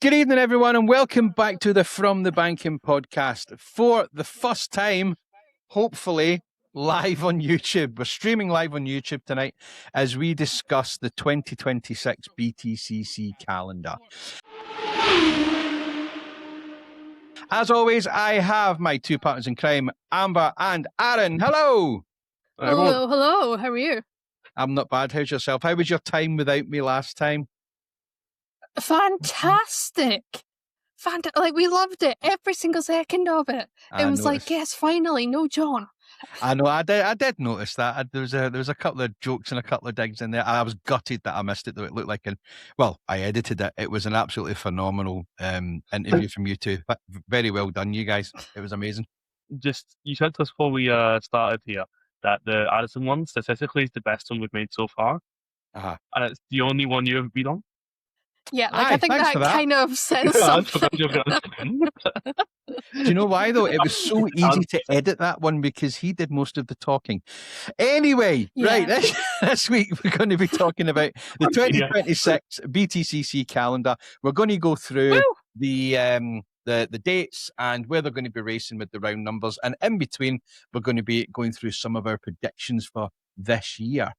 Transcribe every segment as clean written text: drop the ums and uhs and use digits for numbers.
Good evening, everyone, and welcome back to the From the Banking podcast. For the first time, hopefully, live on YouTube. We're streaming live on YouTube tonight as we discuss the 2026 BTCC calendar. As always, I have my two partners in crime, Amber and Aaron. Hello. Hello. How are you? I'm not bad. How's yourself? How was your time without me last time? Fantastic. Like, we loved it. Every single second of it. It was like, yes, finally, no John. I know. I did notice that. There was a couple of jokes and a couple of digs in there. I was gutted that I missed it, though. It looked like I edited it. It was an absolutely phenomenal interview from you two. Very well done, you guys. It was amazing. You said to us before we started here that the Addison one statistically is the best one we've made so far. Uh-huh. And it's the only one you ever beat on. Yeah, I think that kind of says something. Do you know why, though? It was so easy to edit that one because he did most of the talking. Anyway, right, this week we're going to be talking about the 2026 BTCC calendar. We're going to go through the dates and where they're going to be racing with the round numbers. And in between, we're going to be going through some of our predictions for this year.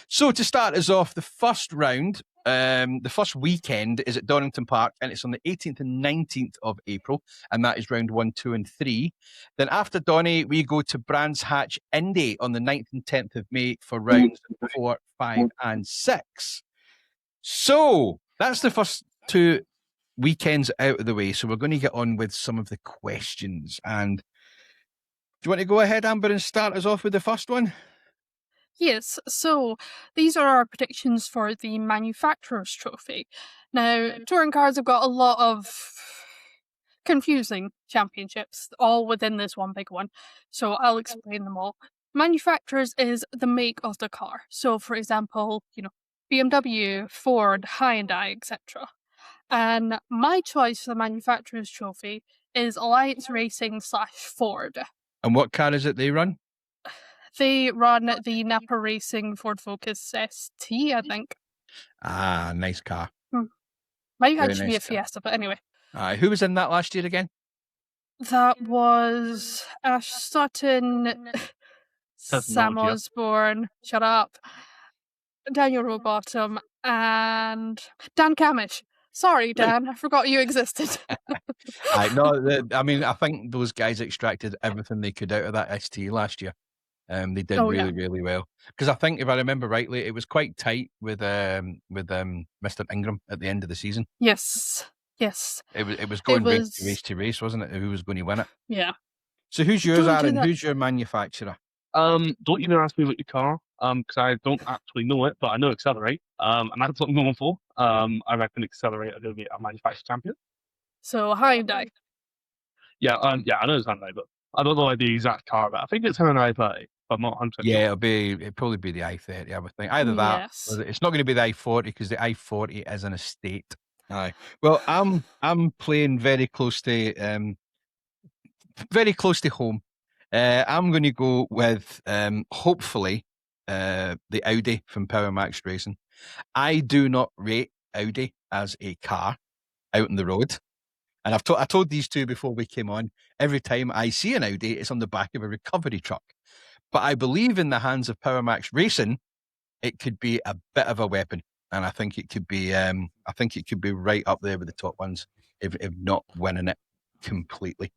So to start us off, the first round, the first weekend is at Donington Park, and it's on the 18th and 19th of April, and that is round 1, 2, and 3. Then after Donny, we go to Brands Hatch Indy on the 9th and 10th of May for rounds 4, 5, and 6. So that's the first two weekends out of the way. So we're going to get on with some of the questions. And do you want to go ahead, Amber, and start us off with the first one? Yes, so these are our predictions for the Manufacturers Trophy. Now, touring cars have got a lot of confusing championships, all within this one big one, so I'll explain them all. Manufacturers is the make of the car. So, for example, BMW, Ford, Hyundai, etc. And my choice for the Manufacturers Trophy is Alliance Racing / Ford. And what car is it they run? They run the Napa Racing Ford Focus ST, I think. Ah, nice car. Might actually be a Fiesta, but anyway. Who was in that last year again? That was Ash Sutton, Sam Osborne, shut up, Daniel Rowbottom, and Dan Camish. Sorry, Dan, I forgot you existed. I think those guys extracted everything they could out of that ST last year. They did really well. Because I think, if I remember rightly, it was quite tight with Mr. Ingram at the end of the season. Yes. It was going race to race, wasn't it? Who was going to win it? Yeah. So who's yours, Aaron? Who's your manufacturer? Don't even ask me about your car, because I don't actually know it, but I know Accelerate, and that's what I'm going for. I reckon Accelerate are going to be a manufacturer champion. So Hyundai. Yeah, I know it's Hyundai, but I don't know the exact car, but I think it's Hyundai i30. I'm not 100%. Yeah, it'll probably be the i30, I would think. Either that, or it's not going to be the i40 because the i40 is an estate. Aye. Well, I'm playing very close to home. I'm going to go with hopefully the Audi from Power Max Racing. I do not rate Audi as a car out on the road. And I told these two before we came on, every time I see an Audi, it's on the back of a recovery truck. But I believe in the hands of Power Max Racing, it could be a bit of a weapon. And I think it could be right up there with the top ones, if not winning it completely.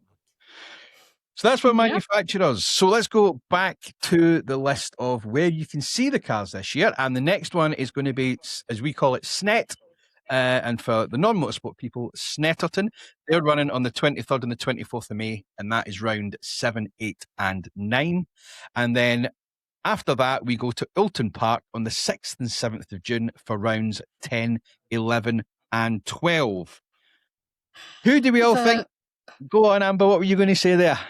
So that's for manufacturers. So let's go back to the list of where you can see the cars this year. And the next one is going to be, as we call it, SNET. And for the non-motorsport people, Snetterton. They're running on the 23rd and the 24th of May, and that is round 7, 8, and 9. And then after that, we go to Oulton Park on the 6th and 7th of June for rounds 10, 11, and 12. Who do we all think? Go on, Amber, what were you going to say there?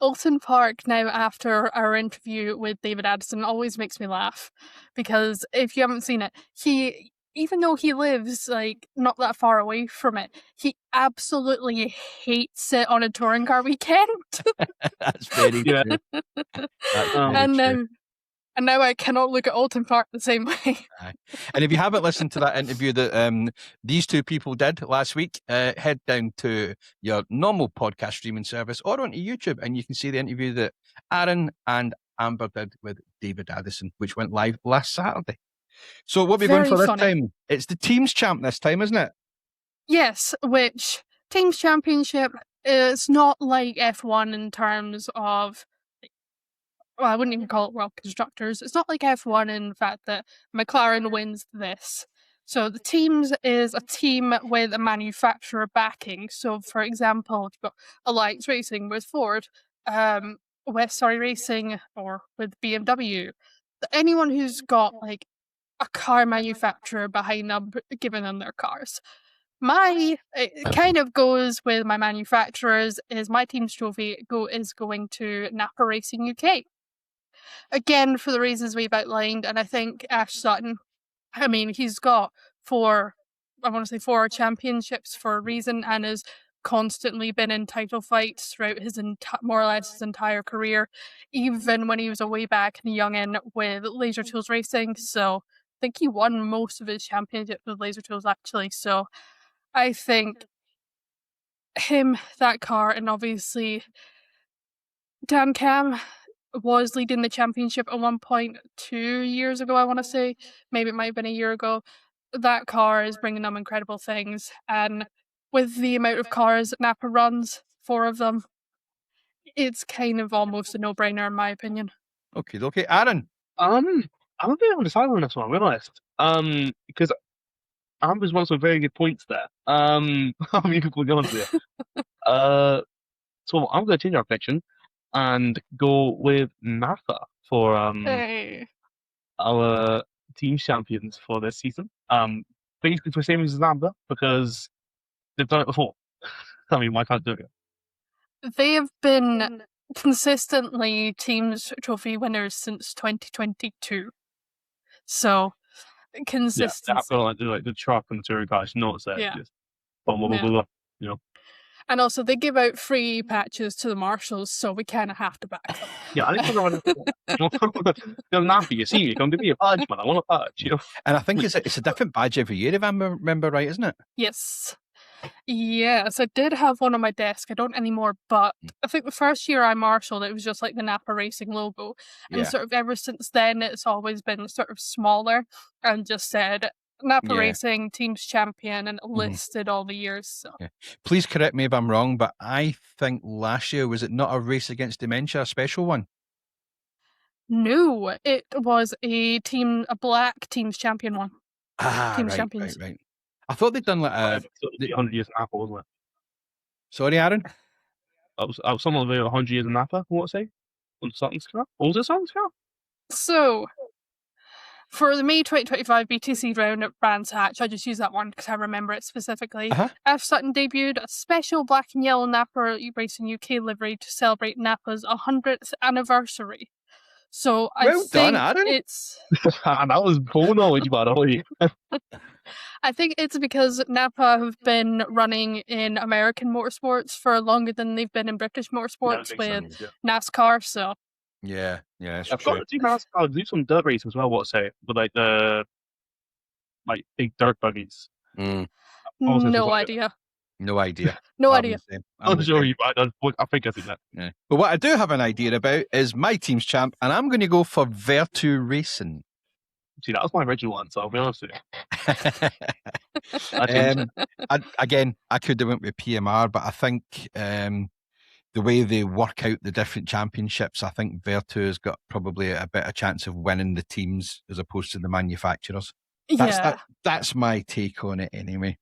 Oulton Park, now after our interview with David Addison, always makes me laugh, because if you haven't seen it, even though he lives not that far away from it, he absolutely hates it on a touring car weekend. That's very true. And And now I cannot look at Alton Park the same way. And if you haven't listened to that interview that these two people did last week, head down to your normal podcast streaming service or onto YouTube, and you can see the interview that Aaron and Amber did with David Addison, which went live last Saturday. So what are we going for this time? It's the Teams Champ this time, isn't it? Yes, which Teams Championship is not like F1 in terms of, well, I wouldn't even call it World Constructors. It's not like F1 in the fact that McLaren wins this. So the Teams is a team with a manufacturer backing. So, for example, you've got Alliance Racing with Ford, Racing, or with BMW. Anyone who's got like a car manufacturer behind them, giving them their cars. It kind of goes with my manufacturers. Is my team's trophy is going to Napa Racing UK. Again, for the reasons we've outlined, and I think Ash Sutton, I mean, he's got four championships for a reason, and has constantly been in title fights throughout his more or less his entire career, even when he was a way back in the youngin with Laser Tools Racing. So I think he won most of his championships with Laser Tools, actually. So I think him, that car, and obviously Dan Cam was leading the championship at one point 2 years ago, I want to say. Maybe it might have been a year ago. That car is bringing them incredible things. And with the amount of cars that Napa runs, 4 of them, it's kind of almost a no-brainer in my opinion. Okay, Aaron. I'm a bit undecided on this one, I'll be honest. Because Amber's won some very good points there. I'm completely honest with you. So I'm going to change our prediction and go with Napa for our team champions for this season. Basically for the same reason as Amber, because they've done it before. I mean, why can't they do it? They have been consistently teams trophy winners since 2022. So consistency. Yeah, I've got like the truck and the tour guys notes that. Yeah. Just blah, blah, blah, blah, blah, you know. And also, they give out free patches to the marshals, so we kind of have to back them. Yeah, I think everyone. They're nappy. You see me, come give me a badge, man. I want a badge, you know. And I think it's a different badge every year, if I remember right, isn't it? Yes. Yes, I did have one on my desk. I don't anymore, but I think the first year I marshaled, it was just like the Napa Racing logo. And sort of ever since then, it's always been sort of smaller and just said Napa Racing Teams Champion and listed all the years. So. Yeah. Please correct me if I'm wrong, but I think last year, was it not a Race Against Dementia, a special one? No, it was a black Teams Champion one. Teams Champions. Right. I thought they'd done like a 100 years in Napa, wasn't it? Sorry, Aaron? I was something about 100 years in Napa, what say? On Sutton's car? What was it, Sutton's car? So, for the May 2025 BTC round at Brands Hatch, I just use that one because I remember it specifically. F. Sutton debuted a special black and yellow Napa Racing UK livery to celebrate Napa's 100th anniversary. So well done, Aaron. It's that was cool knowledge, by the way. I think it's because Napa have been running in American motorsports for longer than they've been in British motorsports with NASCAR. So yeah, I've got to do NASCAR, do some dirt racing as well. What say with like the big dirt buggies? No idea. No idea. No idea. I'm sure you. I think I think that. Yeah. But what I do have an idea about is my team's champ, and I'm going to go for Vertu Racing. See, that was my original one, so I'll be honest with you. I could have went with PMR, but I think the way they work out the different championships, I think Vertu has got probably a better chance of winning the teams as opposed to the manufacturers. That's my take on it anyway.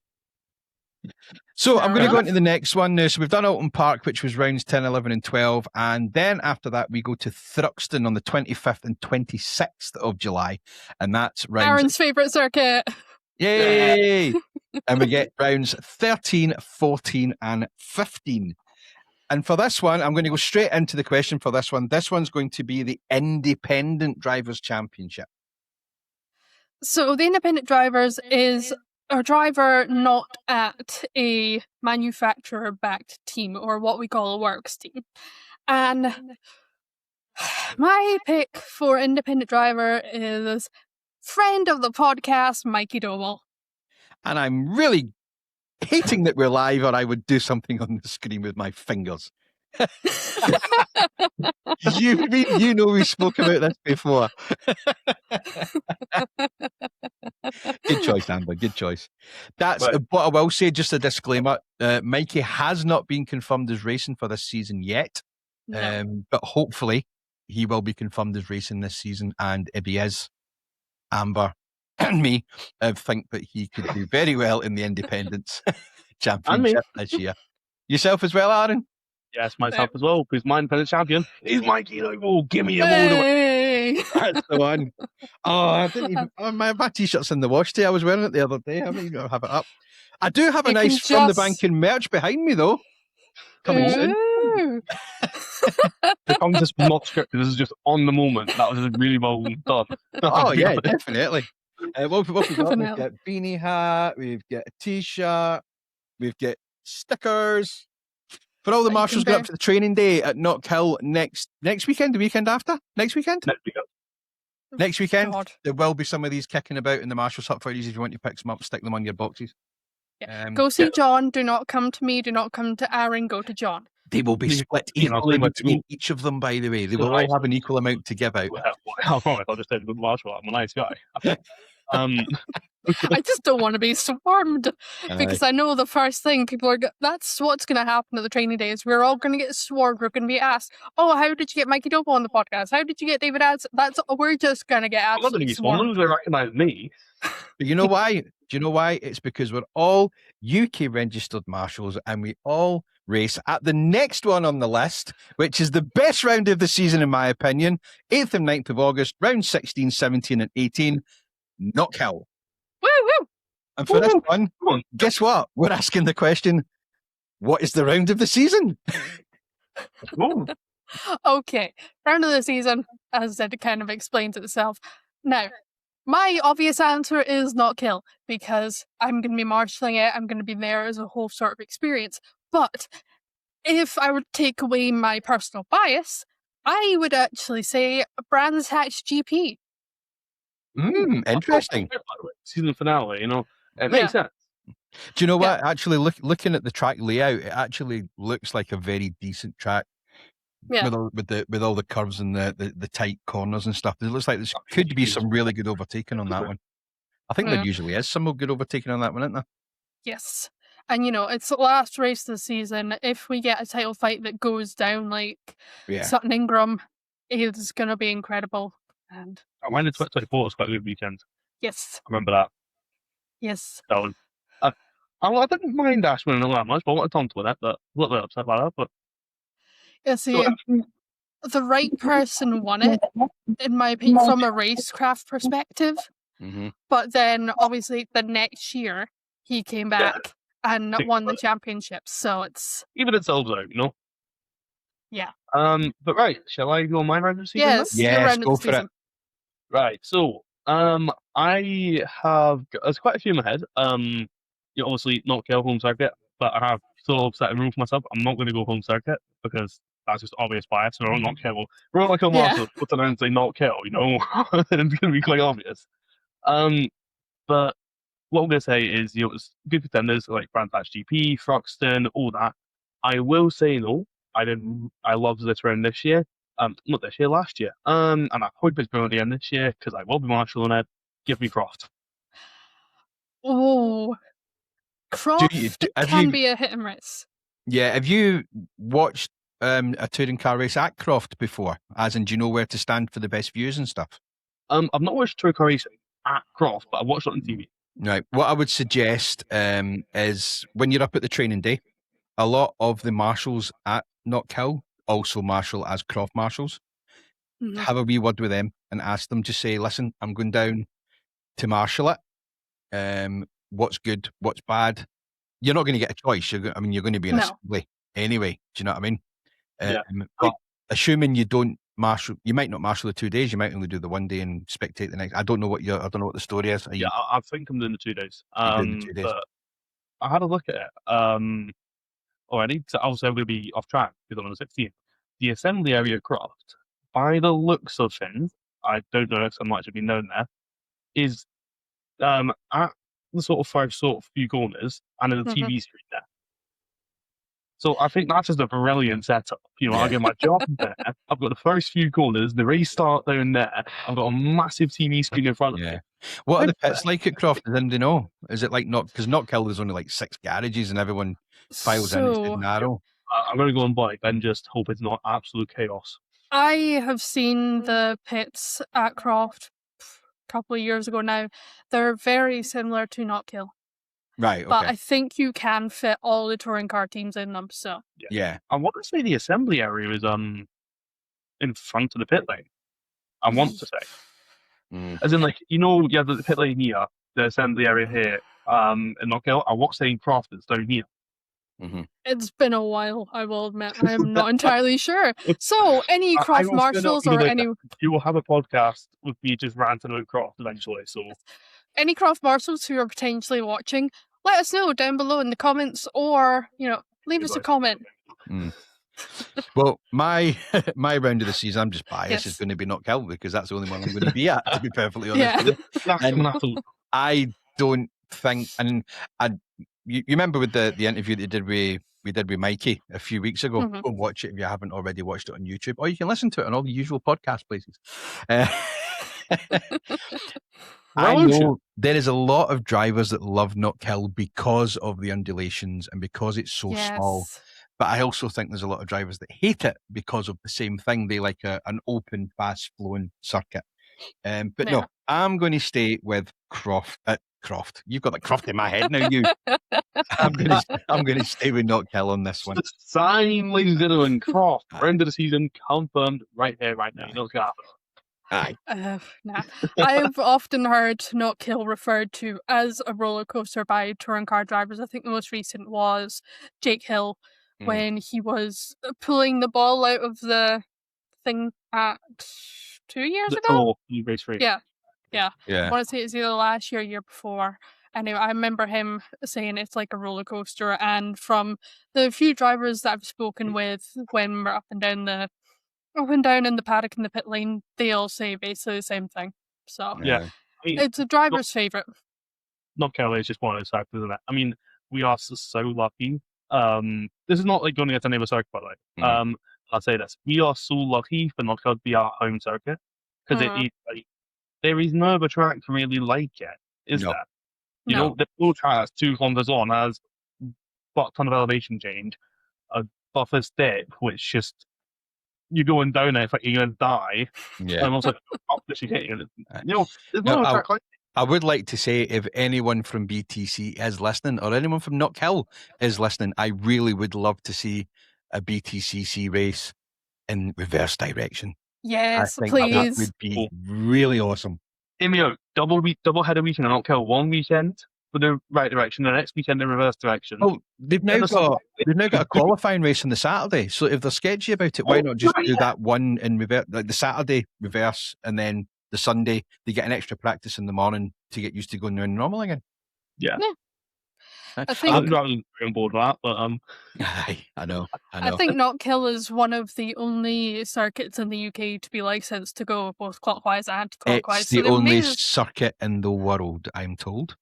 So I'm going to go into the next one now. So we've done Alton Park, which was rounds 10, 11 and 12. And then after that, we go to Thruxton on the 25th and 26th of July. And that's rounds... Aaron's favourite circuit. Yay! And we get rounds 13, 14 and 15. And for this one, I'm going to go straight into the question for this one. This one's going to be the Independent Drivers' Championship. So the Independent Drivers is a driver not at a manufacturer-backed team, or what we call a works team. And My pick for independent driver is friend of the podcast, Mikey Doble. And I'm really hating that we're live, or I would do something on the screen with my fingers. You know we spoke about this before. Good choice, Amber. Good choice. That's Right. what I will say. Just a disclaimer: Mikey has not been confirmed as racing for this season yet, No. but hopefully he will be confirmed as racing this season. And if he is, Amber and me think that he could do very well in the Independence Championship this year. Yourself as well, Aaron? Yes, myself as well, because my independent champion is Mikey Noble. Give me him all the way. Hey! That's the one. Oh, I didn't even. Oh, my t-shirt's in the wash day. I was wearing it the other day. I haven't even have it up. I do have a You can nice From the just- Banking merch behind me, though. Coming soon. Ooh. If I'm just not scripted, this is just on the moment. That was really well done. Oh, yeah, definitely. What have we got? We've Definitely. got beanie hat. We've got a t-shirt. We've got stickers. For all the That you marshals can going up for the training day at Knockhill next weekend, the weekend after? Next weekend? Next weekend, God. there will be some of these kicking about in the Marshals Hut for you if you want to pick them up, stick them on your boxes. Go see John. Do not come to me. Do not come to Aaron. Go to John. They will be split You know, equally pretty much between each of them, by the way. They will all have an equal amount to give out. Well, I promise I'll just say good marshal. I'm a nice guy. I just don't want to be swarmed because I know the first thing people are. That's what's going to happen at the training days. We're all going to get swarmed. We're going to be asked, "Oh, how did you get Mikey Doble on the podcast? How did you get David Ads?" We're just going to get I'm not going to absolutely get swarmed. someone who's going to recognise me. But you know why? Do you know why? It's because we're all UK registered marshals and we all race at the next one on the list, which is the best round of the season, in my opinion. 8th and 9th of August, round 16, 17, and 18, Knockhill. Woo woo! And for this one, guess what? We're asking the question, what is the round of the season? Okay, round of the season, as I said, it kind of explains itself. Now, my obvious answer is Knockhill because I'm going to be marshalling it. I'm going to be there as a whole sort of experience. But if I would take away my personal bias, I would actually say Brands Hatch GP. Interesting. Season finale, you know, it makes sense. Do you know what? Actually, looking at the track layout, it actually looks like a very decent track. Yeah. With all the curves and the tight corners and stuff. It looks like there could be some really good overtaking on that one. I think there usually is some good overtaking on that one, isn't there? Yes. And, you know, it's the last race of the season. If we get a title fight that goes down like Sutton Ingram, it's going to be incredible. And I went to 2024 was quite a good weekend. Yes. I remember that. Yes. That one. I didn't mind Ash winning all that much, but I wanted Tom to win it, but a little bit upset about that. But Yeah, see, the right person won it, in my opinion, from a racecraft perspective. Mm-hmm. But then, obviously, the next year, he came back and won the championship. So it's... even itself out, you know? Yeah. But right, shall I go on my round of the season? Yes, go for it. Right, so I have there's quite a few in my head. You obviously not kill home circuit, but I have still set a rule for myself. I'm not going to go home circuit because that's just obvious bias. So I'm not kill. We're not like a master put around and say not kill, you know. It's going to be quite obvious. But what I'm going to say is, you know, it's good contenders like Brands Hatch GP, Thruxton, all that. I will say no. I loved this round this year. Not this year, last year. And I hope it's brilliant again this year because I will be marshalling it. Give me Croft. Oh, Croft can be a hit and miss. Yeah, have you watched a touring car race at Croft before? As in, do you know where to stand for the best views and stuff? I've not watched touring car race at Croft, but I watched it on TV. Right. What I would suggest is when you're up at the training day, a lot of the marshals at Knockhill also marshal as Croft marshals. Mm-hmm. Have a wee word with them and ask them to say, listen, I'm going down to marshal it. What's good? What's bad? You're not going to get a choice. You're going to be in assembly anyway. Do you know what I mean? But assuming you don't marshal, you might not marshal the 2 days. You might only do the 1 day and spectate the next. I don't know what the story is. I think I'm doing the 2 days. Doing the 2 days. But I had a look at it already. So obviously I'm going to be off track because I'm on the 16th. The assembly area at Croft by the looks of things, I don't know if so much have been known there, is at the sort of five sort of few corners and there's a TV screen there. So I think that's just a brilliant setup. I get my job there. I've got the first few corners, the race start down there. I've got a massive TV screen in front of me. What are the pits like at Croft? Does anybody know? Is it like because Knockhill there's only like 6 garages and everyone files in. It's dead narrow. I'm going to go on bike and just hope it's not absolute chaos. I have seen the pits at Croft a couple of years ago now. They're very similar to Knockhill. Right, okay. But I think you can fit all the touring car teams in them, so. Yeah. I want to say the assembly area is in front of the pit lane. I want to say. As in, like, you have the pit lane here, the assembly area here, in Knockhill. I want to say Croft is down here. Mm-hmm. It's been a while, I will admit. I'm not entirely sure. So, any Croft marshals or any... You will have a podcast with me just ranting about Croft eventually, so... Any Croft marshals who are potentially watching, let us know down below in the comments, or leave us a comment. Well, my round of the season, I'm just biased, is going to be Knockhill because that's the only one I'm going to be at, to be perfectly honest. And I don't think, and you remember with the interview that we did with Mikey a few weeks ago. Go and watch it if you haven't already watched it on YouTube, or you can listen to it on all the usual podcast places. I know there is a lot of drivers that love Knockhill because of the undulations and because it's so small. But I also think there's a lot of drivers that hate it because of the same thing. They like an open, fast-flowing circuit. But no, I'm going to stay with Croft. You've got the Croft in my head now. I'm going to stay with Knockhill on this one. Sign, ladies and gentlemen, Croft. End of the season confirmed right here, right now. You know what's going to happen. Nah. I've often heard Knockhill referred to as a roller coaster by touring car drivers. I think the most recent was Jake Hill when he was pulling the ball out of the thing at 2 years ago. Race 3. Yeah. I want to say it's either last year before. Anyway, I remember him saying it's like a roller coaster, and from the few drivers that I've spoken with when we're up and down in the paddock in the pit lane, they all say basically the same thing. So it's a driver's favourite. Knockhill is just one of those factors, isn't it? I mean, we are so lucky. This is not like going against any other circuit, by the way. I'll say this: we are so lucky for Knockhill to be our home circuit because there is no other track really like it, is there? The full track has 2 kilometers long, has a ton of elevation change, a buffer step, which just you're going down there, it's like you're going to die. Yeah. And also up this, you're getting there's no track like it. I would like to say if anyone from BTC is listening or anyone from Knockhill is listening, I really would love to see a BTCC race in reverse direction. Yes, I think please. That would be really awesome. Hear me out. Double header weekend and Knockhill one weekend for the right direction, the next weekend in reverse direction. Oh, they've now got a qualifying race on the Saturday. So if they're sketchy about it, why not just do that one in reverse, like the Saturday reverse, and then the Sunday they get an extra practice in the morning to get used to going around normal again? Yeah. I think I'm not on board with that, but I know. I think Knockhill is one of the only circuits in the UK to be licensed to go both clockwise and anti-clockwise. It's the only circuit in the world, I'm told.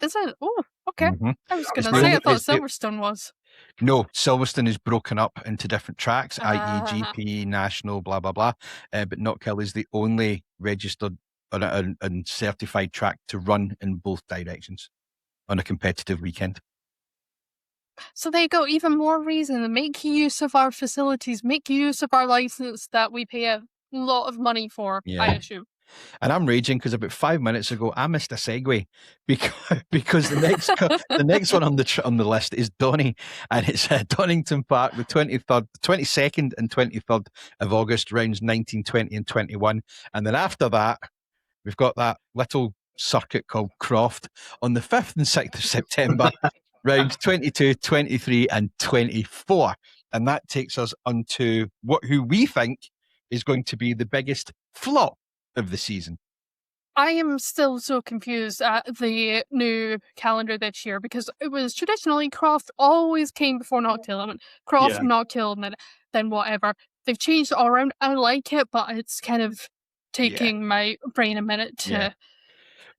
Is it? Oh, okay. I was going to say I thought Silverstone was. No, Silverstone is broken up into different tracks, i.e. GP, National, blah, blah, blah. But Knockhill is the only registered and certified track to run in both directions on a competitive weekend. So there you go, even more reason to make use of our facilities, make use of our license that we pay a lot of money for, I assume. And I'm raging because about 5 minutes ago I missed a segue because the next one on the list is Donny, and it's Donington Park, the 22nd and 23rd of August, rounds 19, 20 and 21. And then after that, we've got that little circuit called Croft on the 5th and 6th of September, rounds 22, 23 and 24. And that takes us onto who we think is going to be the biggest flop of the season. I am still so confused at the new calendar this year because it was traditionally Croft always came before Knockhill. I mean, Croft, Knockhill, and then whatever. they've changed it all around. I like it, but it's kind of taking my brain a minute to. Yeah.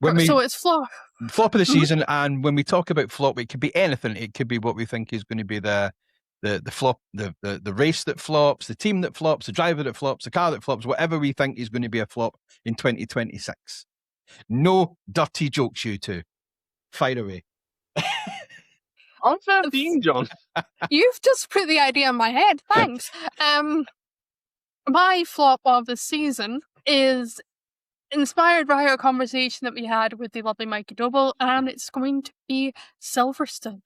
When we So it's flop. flop of the Mhm. season, and when we talk about flop, it could be anything. It could be what we think is going to be the flop, the race that flops, the team that flops, the driver that flops, the car that flops, whatever we think is going to be a flop in 2026. No dirty jokes, you two. Fire away. I'm 13, John. You've just put the idea in my head. Thanks. My flop of the season is inspired by our conversation that we had with the lovely Mikey Doble, and it's going to be Silverstone.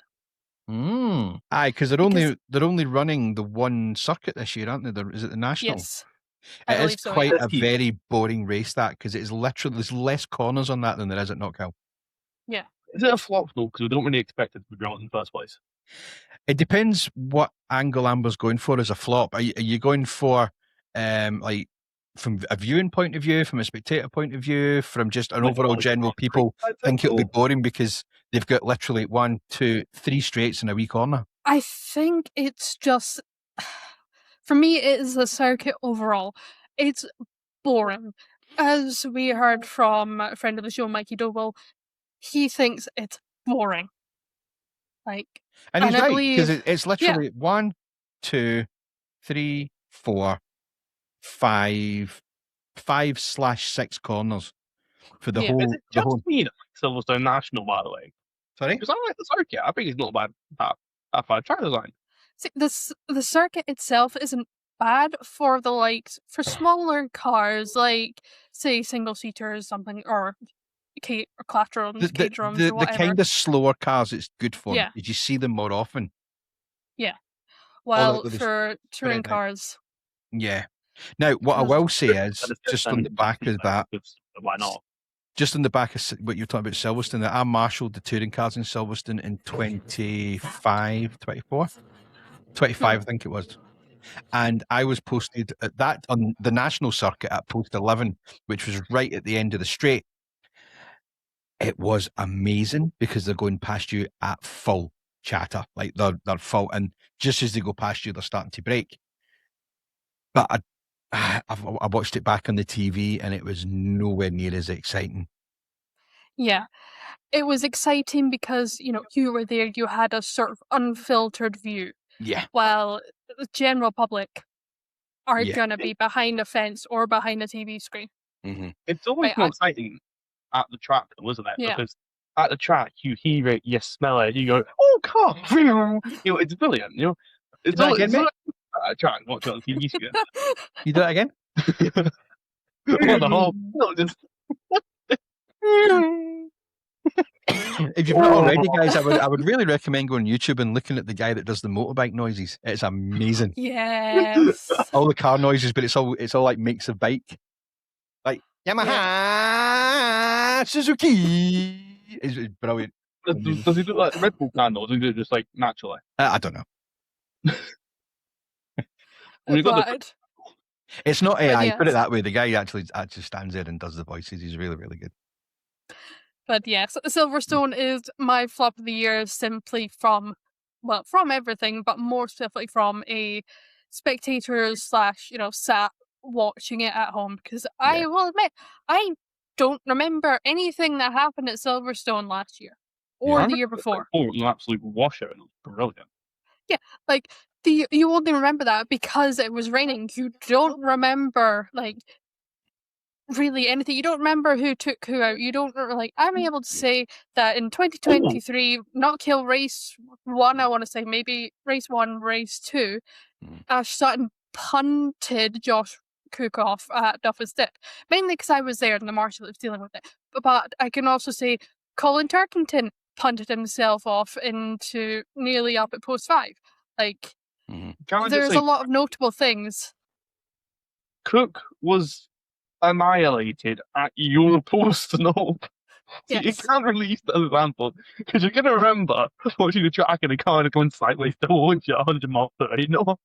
Aye, because they're only running the one circuit this year, aren't they? Is it the national? Yes, I It is believe so. quite Yeah. a very boring race, that, because it's literally, there's less corners on that than there is at Knockhill. Yeah. Is it a flop though? Because we don't really expect it to be ground in the first place. It depends what angle Amber's going for as a flop. Are you going for like from a viewing point of view, from a spectator point of view, from just an overall general people think it'll be boring because they've got literally 1, 2, 3 straights in a wee corner? I think it's just, for me, it is the circuit overall. It's boring. As we heard from a friend of the show, Mikey Doble, he thinks it's boring. Like, And he's I right, believe because it's literally 1, 2, 3, 4, 5, 5/6 corners for the Yeah. whole. Is it the just whole. me that likes Silverstone National, by the way? Sorry. Because I like the circuit. I think it's not bad. That bad track design. See, the circuit itself isn't bad for the likes for smaller cars, like say single seaters, something, or class drums, K drums, or The whatever. kind of slower cars it's good for. Yeah. Did you see them more often? Well, with the for touring right. cars, Yeah. Now, what I Because- will say is, just on the back of that, Why not? just on the back of what you're talking about Silverstone, that I marshalled the touring cars in Silverstone in 25, 25, I think it was. And I was posted at that on the national circuit at post 11, which was right at the end of the straight. It was amazing because they're going past you at full chatter, like they're full, and just as they go past you, they're starting to brake. But I watched it back on the TV, and it was nowhere near as exciting. yeah, it was exciting because you were there, you had a sort of unfiltered view. Yeah. While the general public are Yeah. gonna be behind a fence or behind a TV screen. Mm-hmm. It's always more exciting at the track, though, isn't it? Yeah. Because at the track, you hear it, you smell it, you go, "Oh, car!" It's brilliant. It's Do that all again, it's mate? all at a track. Watch it on the TV screen. You do that again? What the whole? No, just. If you've not already, guys, I would really recommend going on YouTube and looking at the guy that does the motorbike noises. It's amazing. Yes. All the car noises, but it's all like makes a bike, like Yamaha, Suzuki. It's brilliant. Does he do like Red Bull kind, or does he do it just like naturally? I don't know. Well, you got the- But It's not AI. yes. Put it that way. The guy actually stands there and does the voices. He's really, really good. But yes, Silverstone is my flop of the year simply from everything, but more specifically from a spectator / sat watching it at home, because I will admit, I don't remember anything that happened at Silverstone last year or the year before. Oh, it was an absolute washer, and it was brilliant. Like, you only remember that because it was raining. You don't remember, like, really anything. You don't remember who took who out. You don't I'm able to say that in 2023, not kill race 1, I want to say maybe race 1, race 2, Ash Sutton punted Josh Cook off at Duffus Dip, mainly because I was there and the marshal was dealing with it. But I can also say Colin Turkington punted himself off into nearly up at post 5. Like, there's a lot of notable things. Cook was annihilated at your post no. Yes. You can't release that example because you're going to remember watching the track in a car and going sideways towards you 100 miles per hour.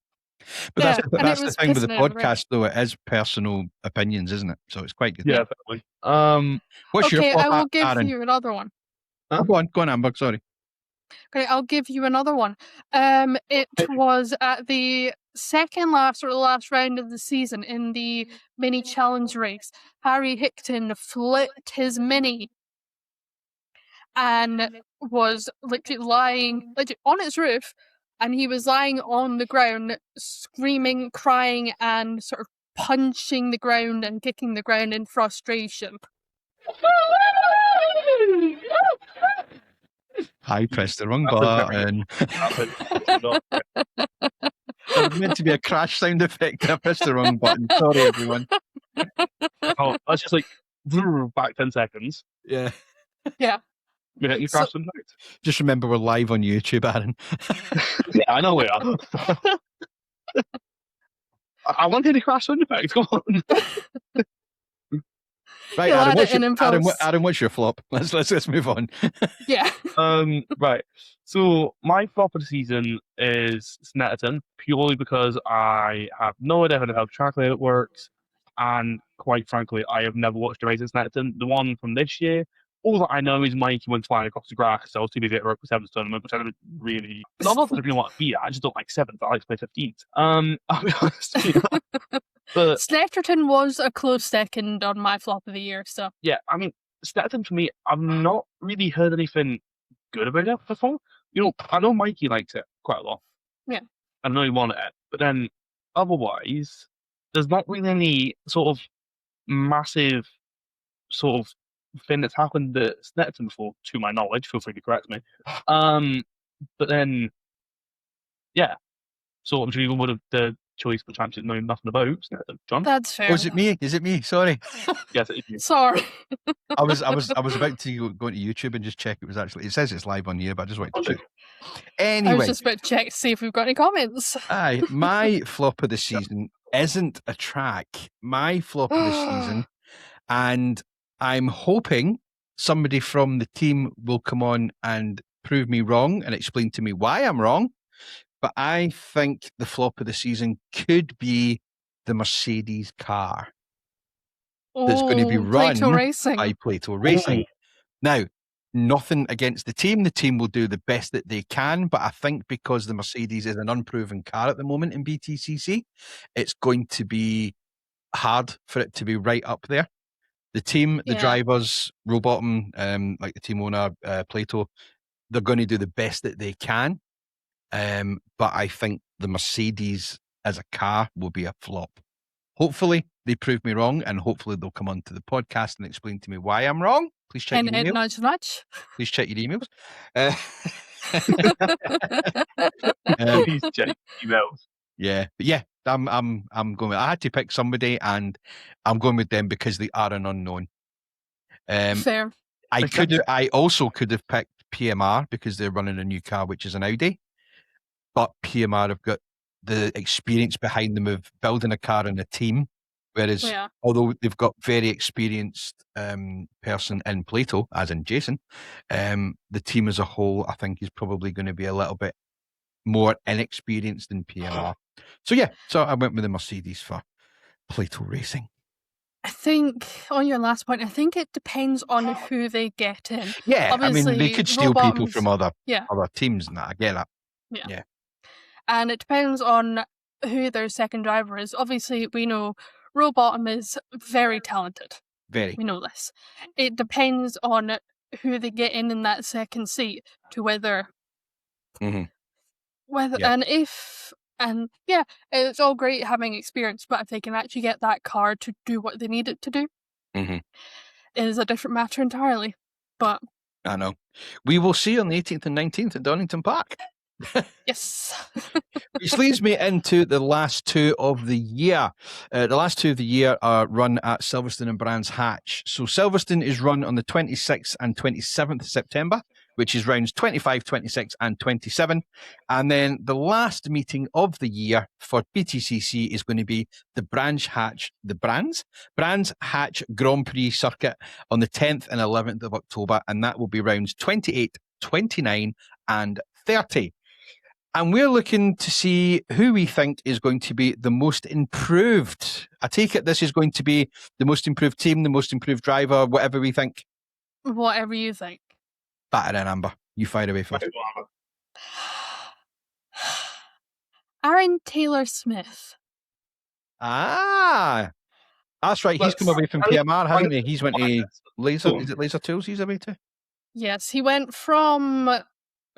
But Yeah, that's and it the was thing with the pissing it red. podcast, though. It is personal opinions, isn't it? So it's quite good. Yeah, definitely. What's your Okay, flop, I will give Aaron? you another one. Go on, Amber. Sorry. Okay, I'll give you another one. It was at the second last or the last round of the season in the mini challenge race, Harry Hickton flipped his mini and was literally lying on its roof, and he was lying on the ground, screaming, crying, and sort of punching the ground and kicking the ground in frustration. I pressed the wrong button. That was meant to be a crash sound effect. I pressed the wrong button. Sorry, everyone. Oh, that's just like back 10 seconds. Yeah. Yeah. Yeah, you crashed and back. Just remember we're live on YouTube, Aaron. Yeah, I know we are. I wanted to crash sound effects. Come on. Right, You'll Aaron, add it in and post. Aaron, what's your flop? Let's move on. Yeah. Right. So my flop of the season is Snetterton, purely because I have no idea how track layout works, and quite frankly, I have never watched a race in Snetterton. The one from this year, all that I know is Mikey went flying across the grass, so I was too busy at work for Sevens tournament, which I don't really. I'm not that I really want to be at. I just don't like sevens. I like to play 15s. I'll be honest with you. But Snetterton was a close second on my flop of the year, so yeah, I mean, Snetterton for me, I've not really heard anything good about it before. You know, I know Mikey likes it quite a lot. Yeah. I know he wanted it, but then otherwise, there's not really any sort of massive sort of thing that's happened at Snetterton before, to my knowledge. Feel free to correct me. But then, yeah. So I'm sure you would have the choice for championship knowing nothing about Snetterton. John? that's fair. Oh, is it me? Is it me? Sorry. Yes, it is you. Sorry. I was about to go into YouTube and just check it was actually. It says it's live on here, but I just wanted to check. I was Anyway, just about to check to see if we've got any comments. aye, my flop of the season isn't a track. My flop of the season, and I'm hoping somebody from the team will come on and prove me wrong and explain to me why I'm wrong. But I think the flop of the season could be the Mercedes car that's going to be run Plato Racing. by Plato Racing. Now, nothing against the team. The team will do the best that they can, but I think because the Mercedes is an unproven car at the moment in BTCC, it's going to be hard for it to be right up there. The team, the Yeah. drivers, Rowbottom, like the team owner, Plato, they're going to do the best that they can. But I think the Mercedes as a car will be a flop. Hopefully they prove me wrong, and hopefully they'll come onto the podcast and explain to me why I'm wrong. Please check And your emails. nudge, nudge. Please check your emails. Please check emails. Yeah, but yeah, I'm going with, I had to pick somebody, and I'm going with them because they are an unknown. Fair. I also could have picked PMR because they're running a new car, which is an Audi. But PMR have got the experience behind them of building a car and a team. Whereas, Yeah. although they've got very experienced person in Plato, as in Jason, the team as a whole, I think, is probably going to be a little bit more inexperienced than PMR. So yeah, so I went with the Mercedes for Plato Racing. I think on your last point, I think it depends on who they get in. Yeah, I mean, they Obviously, could steal people Rowbottom's- from other Yeah. teams and that. I get that. And it depends on who their second driver is. Obviously, we know Rowbottom is very talented. Very. We know this. It depends on who they get in that second seat to whether Mhm. yeah. It's all great having experience, but if they can actually get that car to do what they need it to do, Mhm. it is a different matter entirely. But I know. We will see on the 18th and 19th at Donington Park. yes. Which leads me into the last two of the year. The last two of the year are run at Silverstone and Brands Hatch. So Silverstone is run on the 26th and 27th of September, which is rounds 25, 26 and 27. And then the last meeting of the year for BTCC is going to be the Brands Hatch Grand Prix circuit on the 10th and 11th of October. And that will be rounds 28, 29 and 30. And we're looking to see who we think is going to be the most improved. I take it this is going to be the most improved team, the most improved driver, whatever we think. Whatever you think. Batter in Amber. You fire away first. Aaron Taylor Smith. Ah, that's right. He's come away from PMR, hasn't he? He's went to Laser. Is it Laser Tools he's away to? Yes, he went from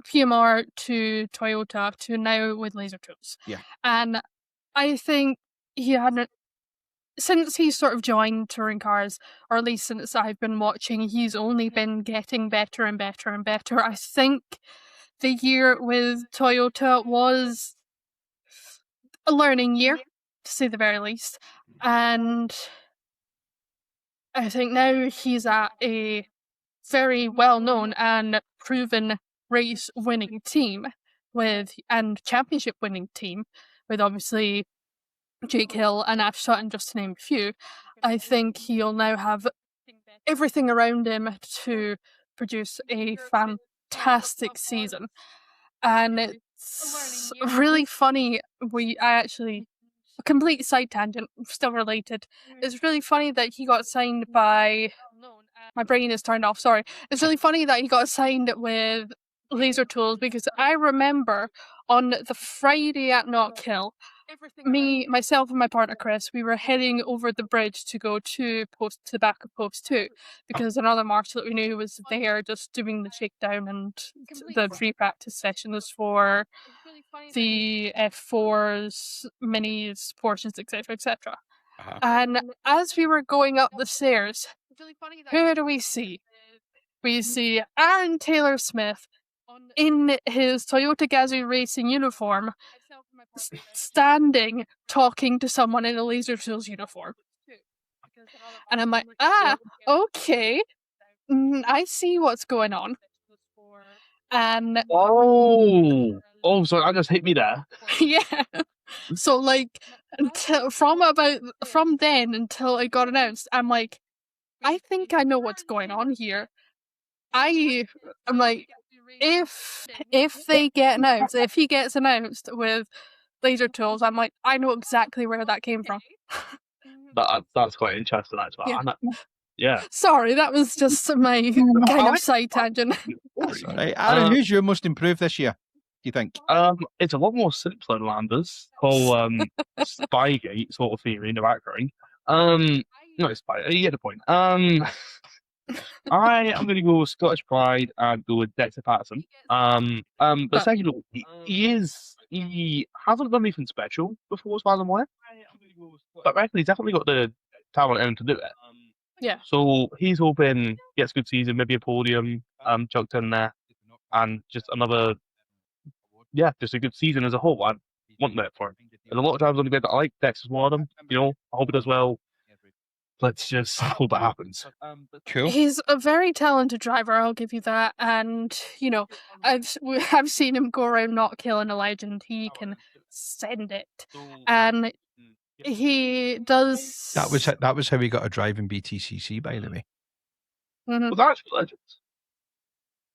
PMR to Toyota to now with Laser Tools. Yeah. And I think he hadn't, since he's sort of joined touring cars, or at least since I've been watching, he's only been getting better and better and better. I think the year with Toyota was a learning year, to say the very least. And I think now he's at a very well-known and proven race-winning team and championship-winning team with obviously Jake Hill and Ash Sutton, just to name a few. I think he'll now have everything around him to produce a fantastic season. And it's really funny. A complete side tangent, still related. It's really funny that he got signed by. My brain is turned off, sorry. It's really funny that he got signed with Laser Tools because I remember on the Friday at Knockhill, myself and my partner Chris, we were heading over the bridge to go to the back of post 2 because another marshal that we knew was there just doing the shakedown and the free practice sessions for the F4s, minis, Porsches, etc., etc. And as we were going up the stairs, who do we see? We see Aaron Taylor Smith in his Toyota Gazoo racing uniform, standing, talking to someone in a Laser Tools uniform. And I'm like, okay, I see what's going on. And oh, sorry, that just hit me there. yeah. So like, from then until it got announced, I'm like, I think I know what's going on here. I'm like, if they get announced, if he gets announced with Laser Tools, I'm like, I know exactly where that came from. That's quite interesting, actually. Yeah. Yeah. Sorry, that was just my kind of side tangent. That's all right. Aaron, who's your most improved this year, do you think? It's a lot more simpler than Landers. Whole Spygate sort of theory in the background. No, it's Spy. You get the point. I am going to go with Scottish Pride and go with Dexter Patterson. But second of all, he hasn't done anything special before, as far as I'm aware. But I reckon he's definitely got the talent in him to do it. Yeah. So he's hoping gets a good season, maybe a podium, chucked in there, and just another, just a good season as a whole. I want that for him. There's a lot of times on the bed that I like Dexter's one of them. I hope it does well. Let's just hope it happens. Cool. He's a very talented driver, I'll give you that. And, I've seen him go around not killing a legend. He can send it. And he does... That was how he got a drive in BTCC, by the way. Mm-hmm. Well, that's legends.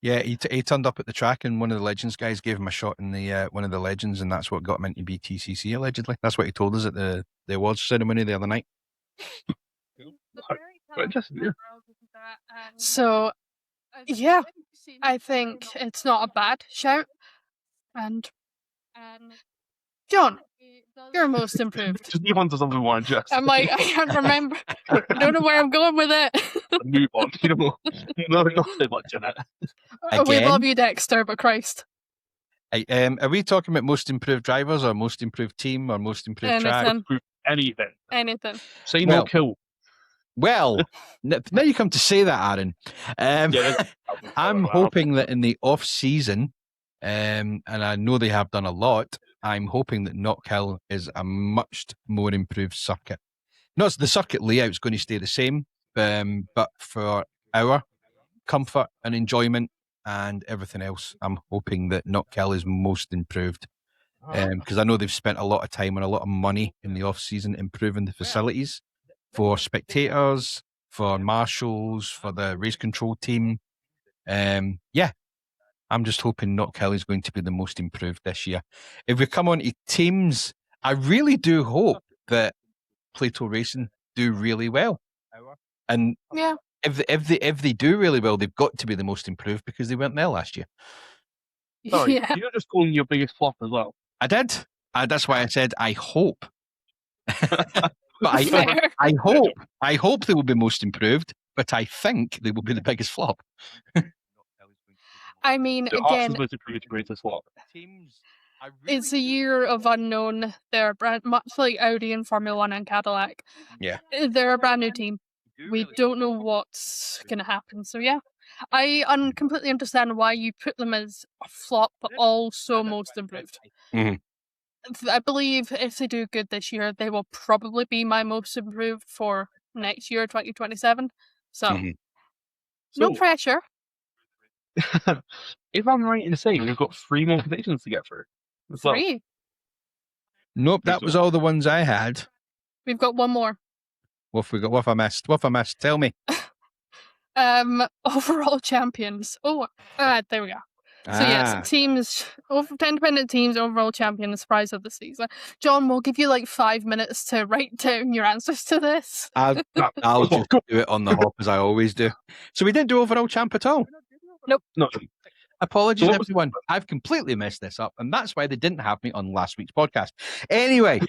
Yeah, he turned up at the track and one of the Legends guys gave him a shot in the one of the Legends, and that's what got him into BTCC, allegedly. That's what he told us at the awards ceremony the other night. So, yeah, I think it's not a bad shout. And John, you're most improved. Just move on to something more interesting. I'm like, I can't remember. I don't know where I'm going with it. Move on. Nothing much in it. We love you, Dexter, but Christ. Are we talking about most improved drivers or most improved team or most improved track? Anything. Say no kill. Well, now you come to say that, Aaron. I'm hoping that in the off season, and I know they have done a lot, I'm hoping that Knockhill is a much more improved circuit. Not the circuit layout is going to stay the same, but for our comfort and enjoyment and everything else, I'm hoping that Knockhill is most improved. Because I know they've spent a lot of time and a lot of money in the off season improving the facilities for spectators, for marshals, for the race control team. I'm just hoping Knockhill is going to be the most improved this year. If we come on to teams, I really do hope that Plato Racing do really well. And if they do really well, they've got to be the most improved because they weren't there last year. Sorry, you're just calling your biggest flop as well. I did. That's why I said I hope. But Fair. I hope they will be most improved, but I think they will be the biggest flop. I mean, The Hearts is again, supposed to prove the greatest flop. it's a year of unknown. They're much like Audi and Formula One and Cadillac. Yeah. They're a brand new team. We don't know what's going to happen. So yeah, I completely understand why you put them as a flop, but also most improved. Mhm. I believe if they do good this year, they will probably be my most improved for next year, 2027. So Mhm. no So, pressure. if I'm right in saying we've got 3 more predictions to get through. As well. 3. Nope, that was all the ones I had. We've got one more. What have we got? What have I missed? What have I missed? Tell me. Overall champions. Oh, there we go. So yes, teams, independent teams, overall champion, the surprise of the season. John, we'll give you like 5 minutes to write down your answers to this. I'll just do it on the hop as I always do. So we didn't do overall champ at all. Nope. No. Apologies, So what was- everyone. I've completely messed this up, and that's why they didn't have me on last week's podcast. Anyway,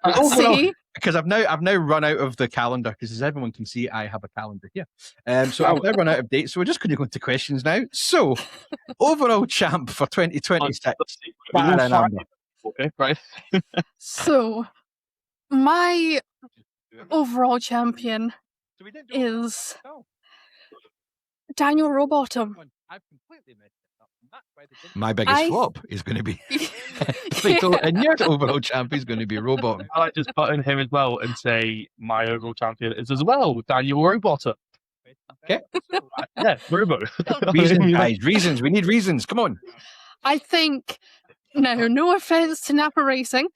overall, See? because I've now run out of the calendar. Because as everyone can see, I have a calendar here. So I've now run out of dates. So we're just going to go into questions now. So overall champ for 2026. Okay, right. So my overall champion is Daniel Rowbottom. My biggest flop is going to be and your overall champ is going to be Rowbottom. I like just put in him as well and say my overall champion is as well Daniel Rowbottom. Okay. Yeah, Robo. Reasons, guys. Reasons. We need reasons. Come on. I think, no offense to Napa Racing,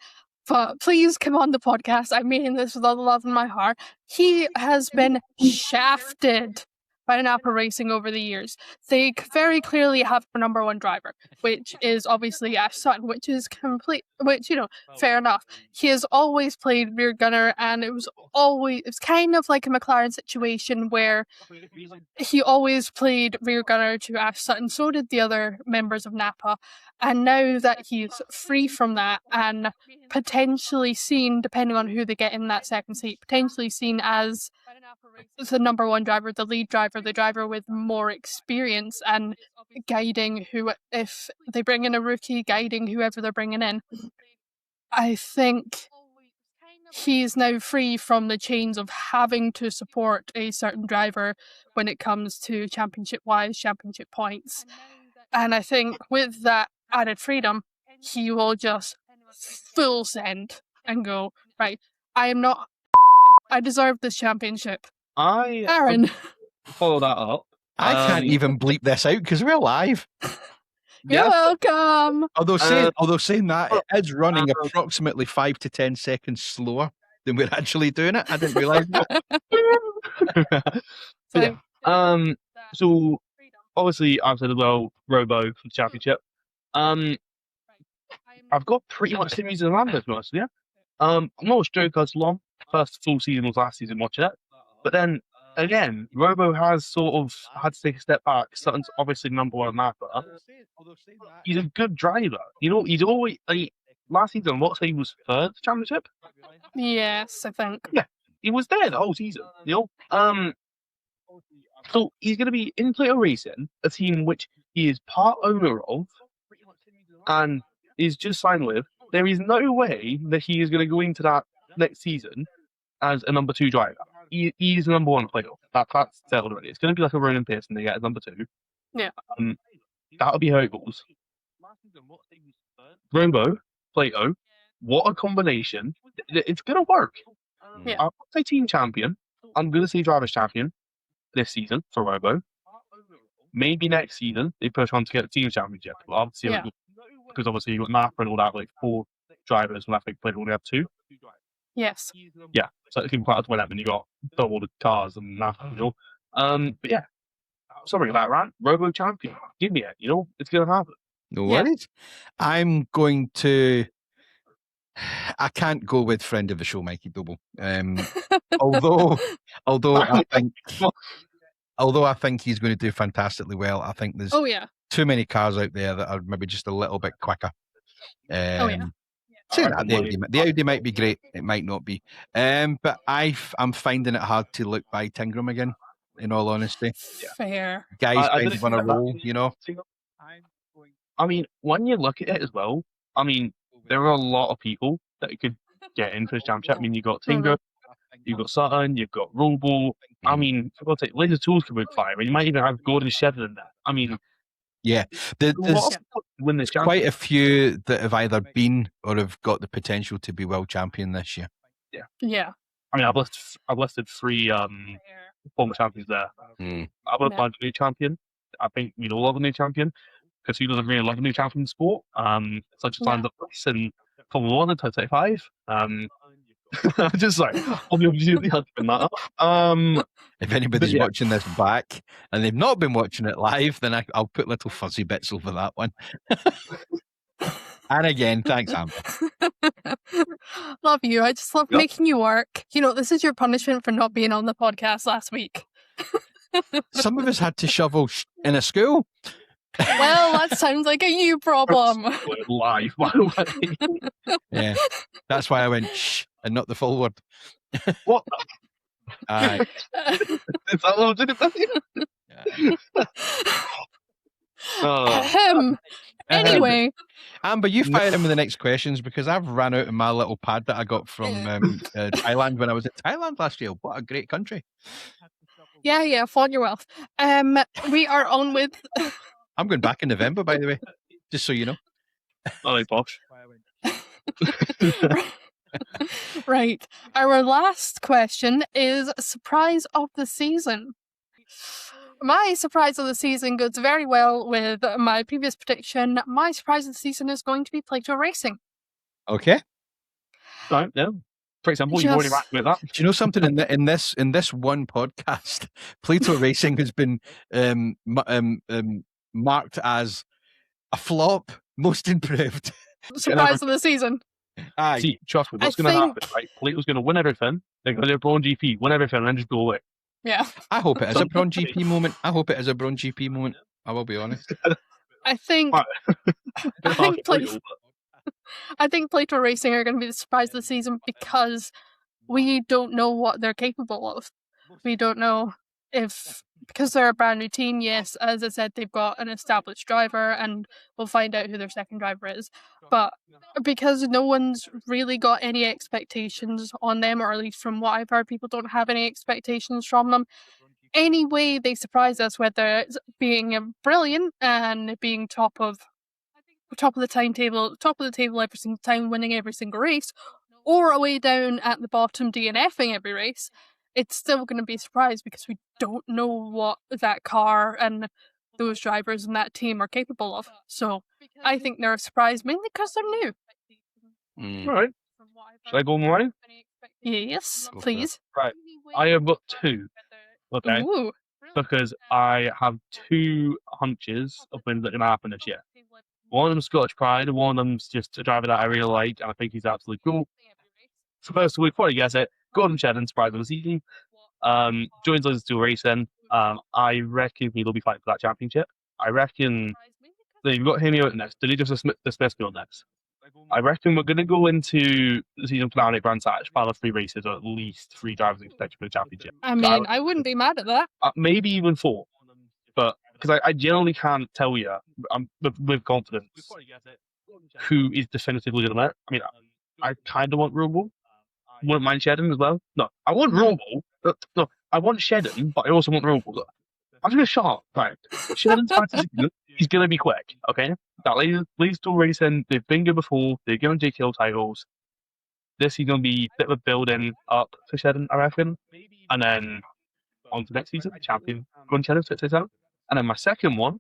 but please come on the podcast. I mean this with all the love in my heart. He has been shafted by Napa Racing over the years. They very clearly have a number one driver, which is obviously Ash Sutton, which is fair enough. He has always played rear gunner, and it's kind of like a McLaren situation where he always played rear gunner to Ash Sutton. So did the other members of Napa. And now that he's free from that and potentially seen, depending on who they get in that second seat, potentially seen as the number one driver, the lead driver, the driver with more experience and guiding if they bring in a rookie, guiding whoever they're bringing in. I think he's now free from the chains of having to support a certain driver when it comes to championship points. And I think with that added freedom, he will just full send and go, right, I deserve this championship. Aaron. Follow that up. I can't even bleep this out because we're live. You're welcome. Although saying that, it is running approximately 5 to 10 seconds slower than we're actually doing it. I didn't realise that. So obviously I've said as well Robo for the championship. I've got pretty much same reason around this, honest with you. I'm not watched Joker's long. First full season was last season watching it. But then again, Robo has sort of had to take a step back. Sutton's obviously number one Napa. He's a good driver. He's always last season, what say he was third championship? Yes, I think. Yeah. He was there the whole season, So he's gonna be in Plato Racing, a team which he is part owner of and is just signed with. There is no way that he is going to go into that next season as a number 2 driver. He's the number 1 Plato. That's settled already. It's going to be like a Ronan Pearson they get as number 2. Yeah. That'll be how it goes. Robo, Plato, what a combination. It's going to work. Yeah. I'm going to say team champion. I'm going to say driver's champion this season for Robo. Maybe next season they push on to get the team championship. Well, obviously, because obviously you got Napa and all that, like 4 drivers, and I think Plato only have 2. Yes. Yeah, so it's going to be quite hard to win that when you got double the cars and Napa, But yeah, sorry about that, rant. Robo champion, give me it. It's going to happen. No worries. I'm going to. I can't go with friend of the show, Mikey Doble. Although I think he's going to do fantastically well. I think there's too many cars out there that are maybe just a little bit quicker. Saying that, the Audi might be great. It might not be. But I'm finding it hard to look by Tingram again. In all honesty, Fair. guys I kind didn't of on a expect that. roll, you know. I mean, when you look at it as well, I mean, there are a lot of people that could get in for this championship. I mean, you've got Tingram, you've got Sutton, you've got Robo. I mean, for God's sake, Laser Tools could win 5, and you might even have Gordon Shedden in there. I mean, Yeah, a lot there's of people could win this quite championship. a few that have either been or have got the potential to be world champion this year. Yeah. I mean, I've listed 3 former champions there. I would find a new champion. I think we all love a new champion, because who doesn't really love a new champion in sport? Such as Lando Norris in Formula 1 and 2025. Just like, I'll be obviously had to bring that up. If anybody's watching this back and they've not been watching it live, then I'll put little fuzzy bits over that one. And again, thanks, Amber. Love you. I just love making you work. You know, this is your punishment for not being on the podcast last week. Some of us had to shovel in a school. Well, that sounds like a you problem. Live, by the way. Yeah, that's why I went shh and not the full word. What? Aye. Is that what did it? Anyway. Amber, you fire in with the next questions, because I've ran out of my little pad that I got from Thailand when I was in Thailand last year. What a great country. Yeah, flaunt your wealth. We are on with... I'm going back in November, by the way, just so you know. Oh, posh. Right. Our last question is surprise of the season. My surprise of the season goes very well with my previous prediction. My surprise of the season is going to be Plato Racing. Okay. Right, yeah. For example, you've already wrapped with that. Do you know something? In this one podcast, Plato Racing has been marked as a flop, most improved. Surprise of the season. Aye. See, trust me, what's going to happen, right? Plato's going to win everything. They're going to do a Braun GP, win everything, and then just go away. Yeah. I hope it is a Braun GP moment. I will be honest. I think Plato Racing are going to be the surprise of the season, because we don't know what they're capable of. We don't know because they're a brand new team, yes, as I said, they've got an established driver, and we'll find out who their second driver is. But because no one's really got any expectations on them, or at least from what I've heard, people don't have any expectations from them. Any way they surprise us, whether it's being brilliant and being top of the table every single time, winning every single race, or away down at the bottom DNFing every race, it's still going to be a surprise, because we don't know what that car and those drivers and that team are capable of. So I think they're a surprise, mainly because they're new. All right. Should I go mine? Yes, please. Right. I have got 2. Okay. Ooh. Because I have 2 hunches of things that are going to happen this year. One of them's Scottish Pride, and one of them's just a driver that I really like, and I think he's absolutely cool. So first we've probably guess it. Gordon Shedden, surprise of the season. Joins us to racing. I reckon he'll be fighting for that championship. I reckon they've got him out next. Did he just dismiss me on next? I reckon we're going to go into the season finale at Brands Hatch, final 3 races, or at least 3 drivers expected for the championship. I mean, I wouldn't be mad at that. Maybe even 4. But because I generally can't tell you with confidence who is definitively going to win. I mean, I kind of want Robo. Wouldn't mind Shedden as well. No, I want Robo. No, I want Shedden, but I also want Robo. I'm just going to shut up. Right. Shedden's fantasy. He's going to be quick, okay? That leads to racing. They've been good before. They've given JKL titles. This is going to be a bit of a building up for Shedden, I reckon. And then on to next season, champion, Gun Shedden, 667. And then my second one,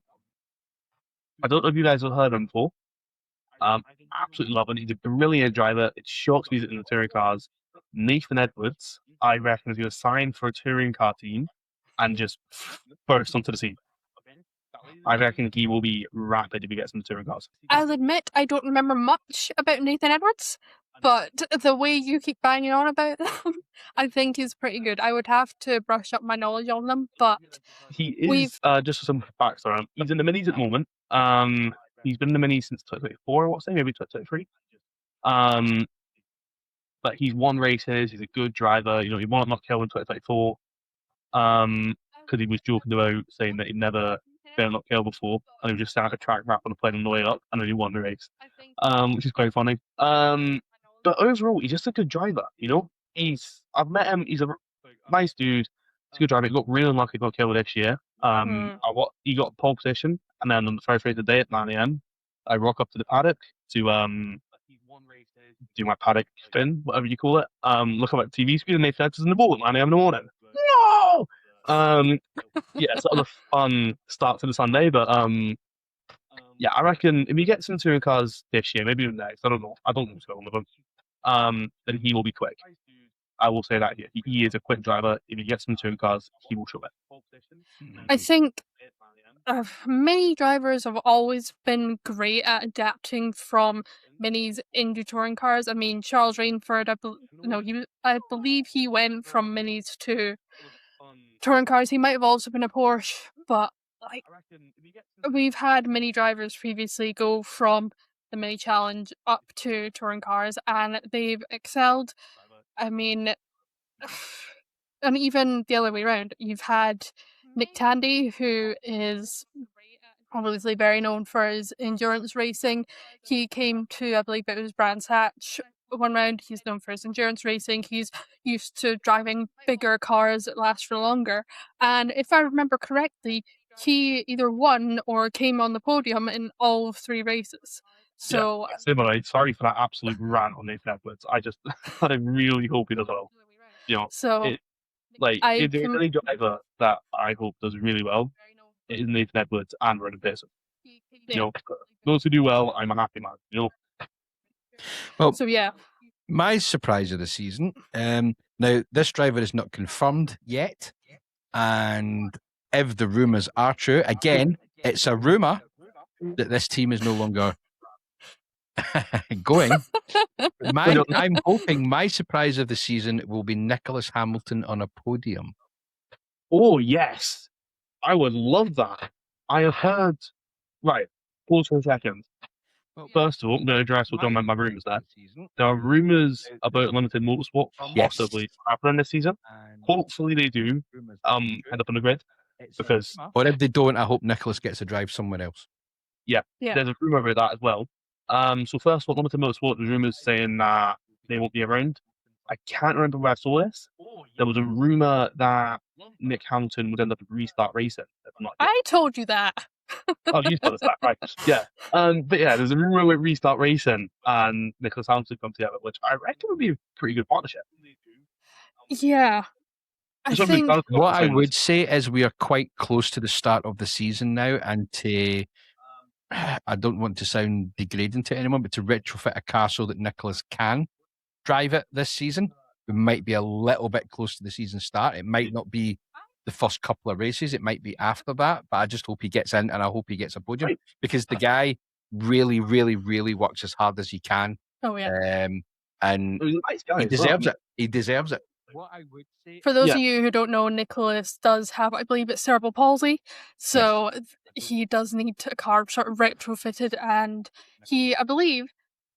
I don't know if you guys have heard him before. Absolutely love him. He's a brilliant driver. It shocks me in the touring cars. Nathan Edwards, I reckon, is going to sign for a touring car team and just burst onto the scene. I reckon he will be rapid if he gets into touring cars. I'll admit I don't remember much about Nathan Edwards, but the way you keep banging on about them, I think he's pretty good. I would have to brush up my knowledge on them, but he is just for some backstory. He's in the minis at the moment. He's been in the minis since 2024, I want to say, maybe 2023. But he's won races. He's a good driver. He won at Knockhill in 2024. Because he was joking about saying that he'd never been on Knockhill before, and he was just sat at a track wrap on a plane on the way up, and then he won the race. Which is quite funny. But overall, he's just a good driver. I've met him. He's a nice dude. He's a good driver. He got really unlucky got killed this year. He got pole position, and then on the first race of the day at 9 a.m., I rock up to the paddock to do my paddock spin, whatever you call it. Look at my TV screen, and they said it's in the ball at 9 a.m. in the morning. No. Yeah, it's sort of a fun start to the Sunday, but yeah, I reckon if he gets into touring cars this year, maybe even next, I don't know what's going on with him. Then he will be quick. I will say that here. He is a quick driver. If he gets into touring cars, he will show it. I think many drivers have always been great at adapting from minis into touring cars. I mean, Charles Rainford, I believe he went from minis to touring cars. He might have also been a Porsche, but we've had many drivers previously go from the mini challenge up to touring cars, and they've excelled. I mean, and even the other way around, you've had Nick Tandy, who is obviously very known for his endurance racing. He came to, I believe it was Brands Hatch one round. He's known for his endurance racing. He's used to driving bigger cars that last for longer. And if I remember correctly, he either won or came on the podium in all 3 races. So similar. Sorry for that absolute rant on Nathan Edwards. I really hope he does well. If there's any driver that I hope does really well, it is Nathan Edwards and Ronan Pearson. Those who do well, I'm a happy man. Well, so yeah. My surprise of the season. Now, this driver is not confirmed yet, and if the rumours are true, again, it's a rumour that this team is no longer going. I'm hoping my surprise of the season will be Nicholas Hamilton on a podium. Oh, yes. I would love that. I have heard... Right, pause for a second. First of all, I'm going to address what John meant by rumours there. There are rumours about limited motorsport possibly happening this season. Hopefully they do end up on the grid. Or if they don't, I hope Nicholas gets to drive somewhere else. Yeah, there's a rumour about that as well. So first of all, limited motorsport, there's rumours saying that they won't be around. I can't remember where I saw this. There was a rumour that Nick Hamilton would end up at Restart Racing. I told you that. Oh, you told us that, right? Yeah. But yeah, there's a rumour with Restart Racing and Nicholas Hamilton come together, which I reckon would be a pretty good partnership. Yeah. I think what I would say is we are quite close to the start of the season now, and I don't want to sound degrading to anyone, but to retrofit a car so that Nicholas can drive it this season, we might be a little bit close to the season start. It might not be the first couple of races, it might be after that, but I just hope he gets in and I hope he gets a podium because the guy really, really, really works as hard as he can. Oh, yeah. And he deserves it. He deserves it. What I would say, for those of you who don't know, Nicholas does have, I believe it's cerebral palsy, so he does need a car sort of retrofitted, and I believe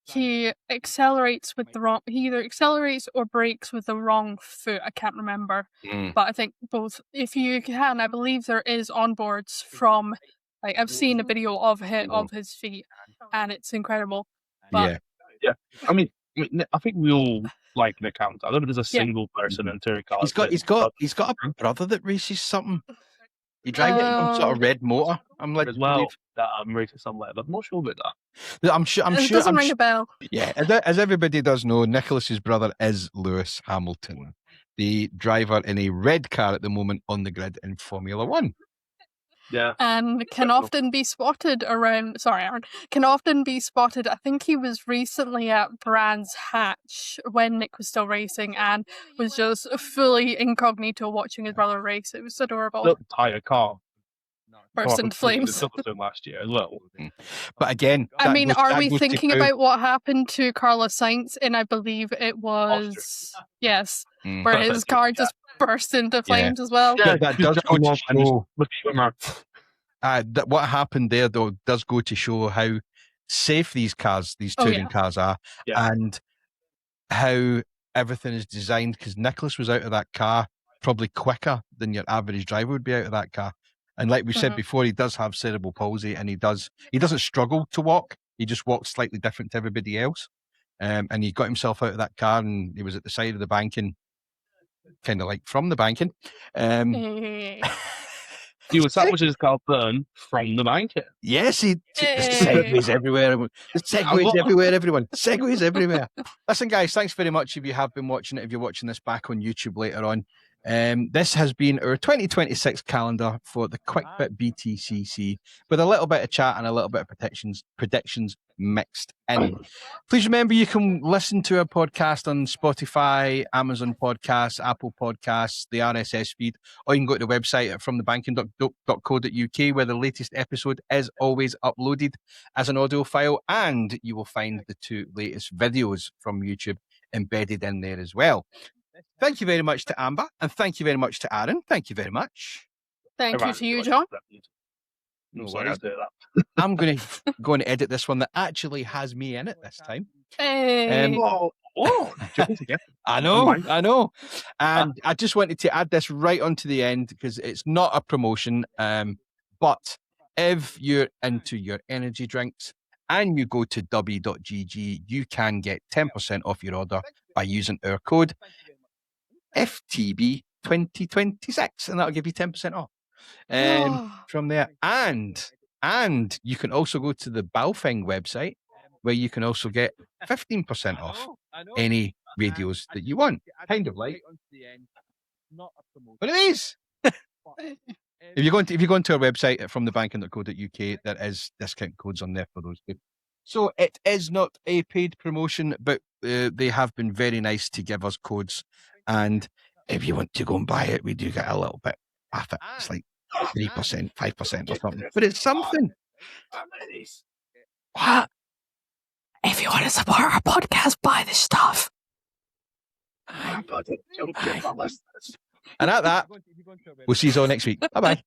he accelerates with the wrong, he either accelerates or brakes with the wrong foot, I can't remember, but I think both, if you can, I believe there is onboards from, I've seen a video of his feet, and it's incredible. But, yeah. I mean, I think we all like Nick Hamilton. I don't know if there's a single person in touring cars. He's got a brother that races something. He drives it on sort of red motor. I'm like, as well that races some level. I'm not sure about that. I'm sure. It doesn't ring a bell. Yeah, as everybody does know, Nicholas's brother is Lewis Hamilton, the driver in a red car at the moment on the grid in Formula One. Yeah. And can often be spotted around. Sorry, Aaron. Can often be spotted. I think he was recently at Brands Hatch when Nick was still racing and was just fully incognito watching his brother race. It was adorable. Little tire car. Burst into flames. Last year as well. But again, I mean, are we thinking about what happened to Carlos Sainz in, I believe it was, yes, where his car just burst into flames as well? Yeah, that does go to show. What happened there, though, does go to show how safe these Oh, touring yeah. cars are, Yeah. and how everything is designed. Because Nicholas was out of that car probably quicker than your average driver would be out of that car. And like we said before, he does have cerebral palsy, and he doesn't struggle to walk. He just walks slightly different to everybody else. And he got himself out of that car, and he was at the side of the banking, kind of like from the banking. He was sat watching his car burn from the banking. Yes, there's segways everywhere. There's segways everywhere, everyone. Segways everywhere. Listen, guys, thanks very much if you have been watching it, if you're watching this back on YouTube later on. This has been our 2026 calendar for the QuickBit BTCC, with a little bit of chat and a little bit of predictions mixed in. Please remember you can listen to our podcast on Spotify, Amazon Podcasts, Apple Podcasts, the RSS feed, or you can go to the website at fromthebanking.co.uk, where the latest episode is always uploaded as an audio file, and you will find the 2 latest videos from YouTube embedded in there as well. Thank you very much to Amber, and thank you very much to Aaron. Thank you very much. Thank you to you, John. No worries. I'm going to go and edit this one that actually has me in it this time. Hey. I know. And I just wanted to add this right onto the end because it's not a promotion. But if you're into your energy drinks and you go to w.gg, you can get 10% off your order by using our code FTB2026, and that'll give you 10% off from there. And you can also go to the Baofeng website, where you can also get 15% off any radios that you want. Kind of like, but it is. If you go into our website from thebanking.co.uk, there is discount codes on there for those two. So it is not a paid promotion, but they have been very nice to give us codes. And if you want to go and buy it, we do get a little bit off it. It's like 3%, 5% or something. But it's something. What? If you want to support our podcast, buy this stuff. And at that, we'll see you all next week. Bye-bye.